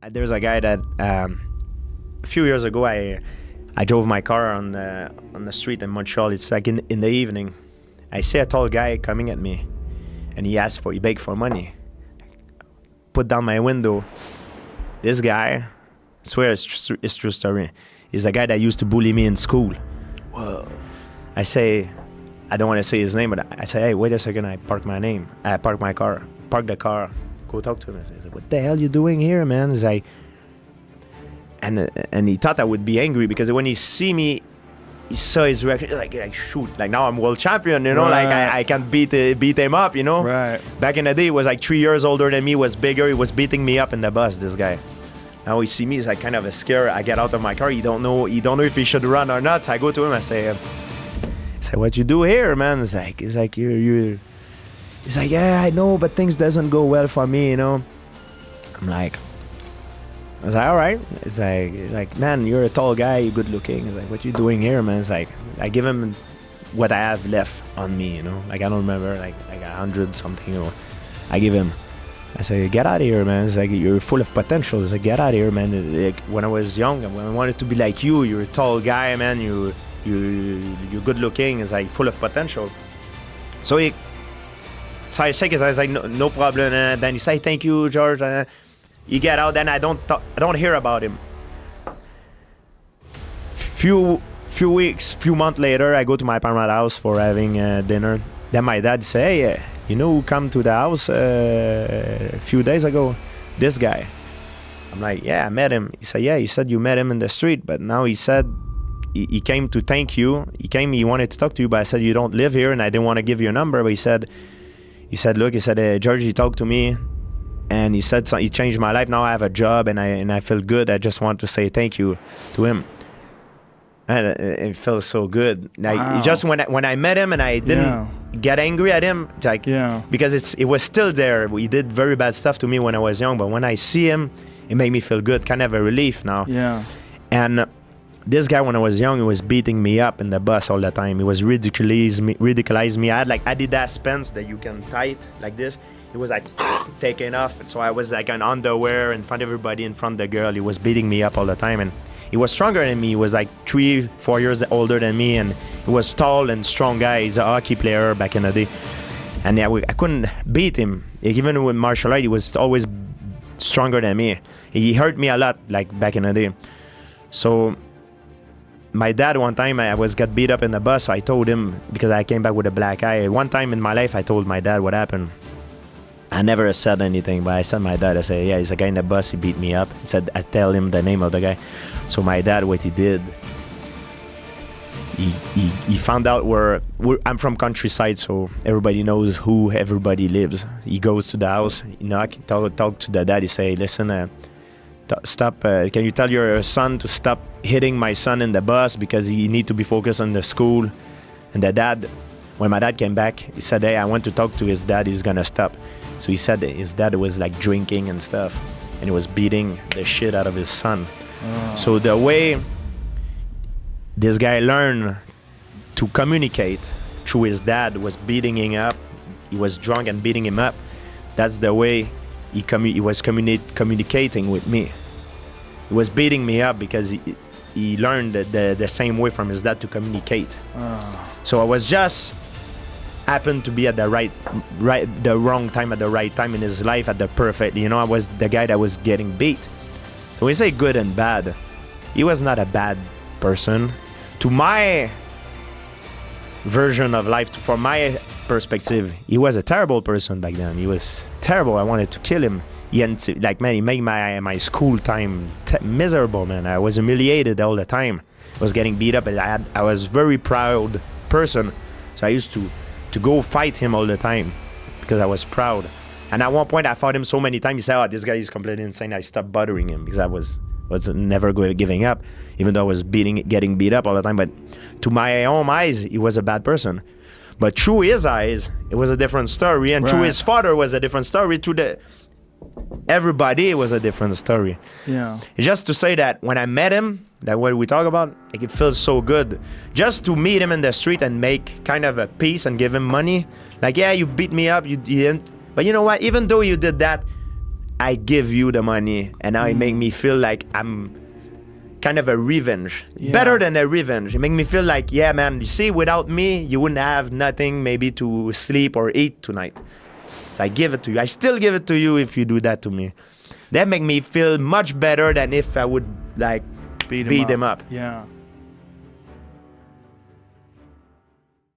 There's a guy that a few years ago I drove my car on the street in Montreal. It's like in the evening. I see a tall guy coming at me, and he begged for money. Put down my window. This guy, I swear it's true story. He's a guy that used to bully me in school. Whoa. I say, I don't want to say his name, but I say, hey, wait a second. I park my car, park the car, go talk to him. I say, what the hell you doing here, man? He's like, and he thought I would be angry because when he see me, he saw his reaction, like shoot, like now I'm world champion, you know, right. like I can beat him up, you know. Right. Back in the day, he was like 3 years older than me, was bigger, he was beating me up in the bus, this guy. Now he see me, he's like kind of a scare. I get out of my car, he don't know if he should run or not. So I go to him, I say, what you do here, man? He's like he's like, yeah, I know, but things doesn't go well for me, you know. I was like, all right. It's like, man, you're a tall guy, you're good looking. He's like, what you doing here, man? It's like, I give him what I have left on me, you know. Like, I don't remember, like 100 something. Or I give him. I say, get out of here, man. It's like, you're full of potential. It's like, get out of here, man. Like, when I was young, when I wanted to be like you, you're a tall guy, man. You're good looking. It's like full of potential. So I shake his eyes, like, no problem. And then he say, thank you, George. You get out, then I don't hear about him. Few months later, I go to my parents' house for having dinner. Then my dad say, hey, you know who come to the house a few days ago? This guy. I'm like, yeah, I met him. He said, yeah, he said you met him in the street, but now he said he came to thank you. He wanted to talk to you, but I said you don't live here, and I didn't want to give you a number. But he said, look, George, he talked to me. And he said he changed my life. Now I have a job and I feel good. I just want to say thank you to him. And it feels so good. Wow. Just when I met him and I didn't get angry at him, like because it was still there. He did very bad stuff to me when I was young, but when I see him, it made me feel good, kind of a relief now. Yeah. And this guy, when I was young, he was beating me up in the bus all the time. He was ridiculizing me. I had like Adidas pants that you can tie it like this. It was like taking off, so I was like in underwear in front of everybody, in front of the girl. He was beating me up all the time, and he was stronger than me. He was like 3-4 years older than me, and he was tall and strong guy. He's a hockey player back in the day, and yeah, I couldn't beat him. Even with martial art, he was always stronger than me. He hurt me a lot, like back in the day. So my dad, one time I got beat up in the bus. So I told him, because I came back with a black eye. One time in my life, I told my dad what happened. I never said anything, but I said my dad, I said, yeah, he's a guy in the bus, he beat me up. He said, I tell him the name of the guy. So my dad, what he did, he found out I'm from countryside, so everybody knows who everybody lives. He goes to the house, he talk to the dad, he say, listen, stop, can you tell your son to stop hitting my son in the bus because he need to be focused on the school. And the dad, when my dad came back, he said, hey, I want to talk to his dad, he's gonna stop. So he said that his dad was like drinking and stuff, and he was beating the shit out of his son. Oh. So the way this guy learned to communicate through his dad was beating him up. He was drunk and beating him up. That's the way he was communicating with me. He was beating me up because he learned the same way from his dad to communicate. Oh. So I was just happened to be at the wrong time at the right time in his life at the perfect, you know. I was the guy that was getting beat. So we say good and bad. He was not a bad person. To my version of life, from my perspective, he was a terrible person back then. He was terrible. I wanted to kill him. He made my school time miserable, man. I was humiliated all the time. I was getting beat up, and I was very proud person. So I used to go fight him all the time because I was proud. And at one point I fought him so many times, he said, oh, this guy is completely insane. I stopped bothering him because I was never giving up, even though I was getting beat up all the time. But to my own eyes, he was a bad person. But through his eyes, it was a different story. And through his father was a different story. Everybody was a different story. Yeah. It's just to say that when I met him, that what we talk about, like, it feels so good. Just to meet him in the street and make kind of a peace and give him money. Like, yeah, you beat me up, you didn't. But you know what? Even though you did that, I give you the money, and now it make me feel like I'm kind of a revenge. Better than a revenge. It make me feel like, yeah, man, you see, without me, you wouldn't have nothing maybe to sleep or eat tonight. So I give it to you. I still give it to you if you do that to me. That make me feel much better than if I would like beat him up. Yeah.